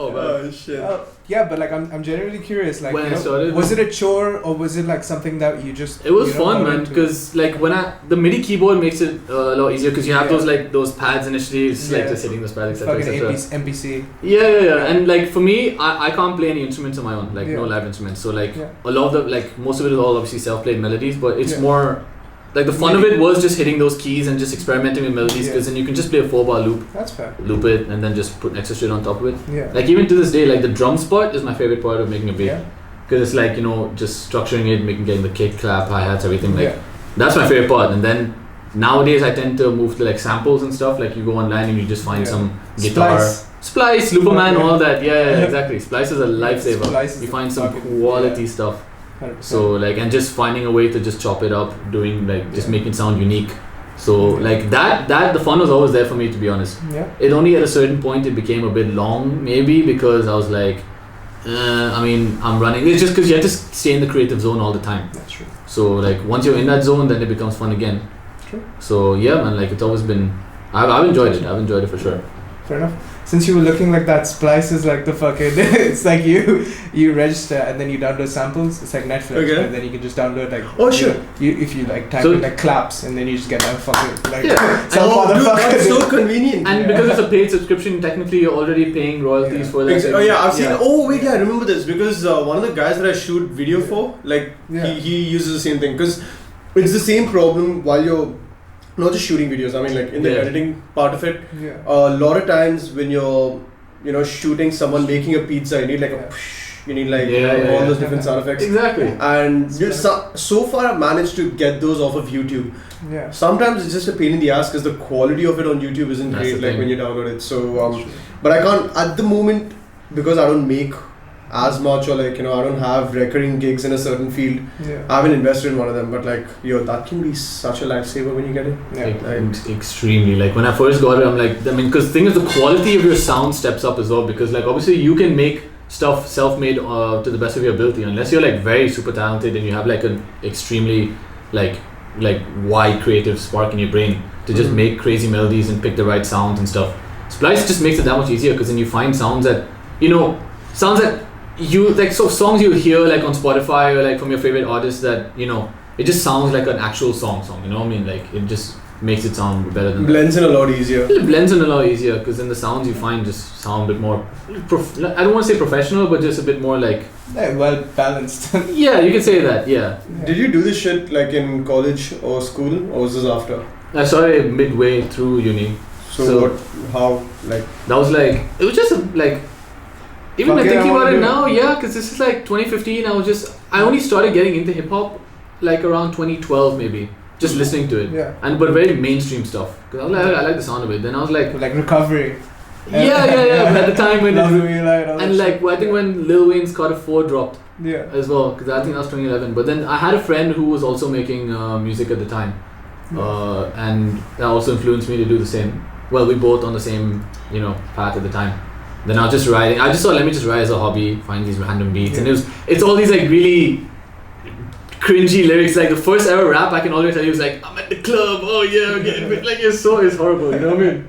Oh, man. Oh shit. Yeah, but like I'm genuinely curious. Like, When you I know, started, was it a chore or was it like something that you just? it was you know, fun, got man, into? because like the MIDI keyboard makes it a lot easier because you have Yeah. those pads initially. It's like Yeah. just hitting those pads, etc. Fucking etc. MPC. Yeah. And like for me, I can't play any instruments on my own, like no Yeah. live instruments. So like Yeah. a lot of the like most of it is all obviously self-played melodies, but it's Yeah. more like the fun of it was just hitting those keys and just experimenting with melodies because then you can just play a 4-bar loop, That's fair. loop it, and then just put extra shit on top of it. Yeah. Like even to this day, like the drums part is my favorite part of making a beat. Yeah. Because it's like, you know, just structuring it, getting the kick, clap, hi-hats, everything. Like Yeah. that's my favorite part. And then nowadays I tend to move to like samples and stuff. Like you go online and you just find some guitar, Splice, Looperman, Okay. all that. Yeah, exactly. Splice is a lifesaver. Splice is You the find some fucking- quality stuff. 100%. So like, and just finding a way to just chop it up, doing like just making it sound unique. So like that the fun was always there for me, to be honest. Yeah. It only at a certain point it became a bit long, maybe because I was like, I mean, I'm running. It's just because you have to stay in the creative zone all the time. That's true. So like once you're in that zone, then it becomes fun again. True. So yeah, man, like it's always been. I've enjoyed it. I've enjoyed it for sure. Fair enough. Since you were looking like that, Splice is like the fucking. It's like you register and then you download samples. It's like Netflix, Okay. and then you can just download like. Oh, sure. You if you like type So- in like claps and then you just get that fucking like. Yeah. Some Oh, dude, motherfucker. that's so convenient. And Yeah. because it's a paid subscription, technically you're already paying royalties Yeah. for that. Oh yeah, I've seen. Yeah. Oh wait, yeah, I remember this because one of the guys that I shoot video for, like Yeah. he uses the same thing because it's the same problem while you're not just shooting videos. I mean, like in the Yeah. editing part of it, Yeah. a lot of times when you're shooting someone making a pizza, you need like a psh, you need like all those different sound effects. Exactly. And so far I've managed to get those off of YouTube. Yeah. Sometimes it's just a pain in the ass because the quality of it on YouTube isn't That's great the like thing. when you download it. So but I can't at the moment because I don't make as much or like I don't have recurring gigs in a certain field. Yeah. I haven't invested in one of them, but like that can be such a lifesaver when you get it. Yeah. Extremely. Like when I first got it, I'm like, I mean, because the thing is, the quality of your sound steps up as well. Because like obviously you can make stuff self-made to the best of your ability, unless you're like very super talented and you have like an extremely like wide creative spark in your brain to just make crazy melodies and pick the right sounds and stuff. Splice just makes it that much easier because then you find sounds that you like, so songs you hear like on Spotify or like from your favorite artists that it just sounds like an actual song, you know what I mean? Like it just makes it sound better than Blends in a lot easier. It blends in a lot easier because then the sounds you find just sound a bit more I don't want to say professional, but just a bit more like Well balanced. yeah, you can say that. Yeah. Did you do this shit like in college or school, or was this after? I started midway through uni. So how like that was like, it was just like, even Fuck like it, I thinking wanna about it do it. now, yeah, because this is like 2015. I only started getting into hip hop like around 2012 maybe, just listening to it. Yeah. But very mainstream stuff. Because I was like, I like the sound of it. Then I was like, Like Recovery. yeah. But at the time when Love Me Like all that and like shit. I think when Lil Wayne's Carter 4 dropped Yeah. as well, because I think that was 2011. But then I had a friend who was also making music at the time, and that also influenced me to do the same. Well, we both on the same path at the time. Then I was just writing. I just thought, let me just write as a hobby, find these random beats, and it's all these like really cringy lyrics. Like the first ever rap I can always tell you was like, I'm at the club, oh yeah, I'm getting like it's horrible, you know what I mean?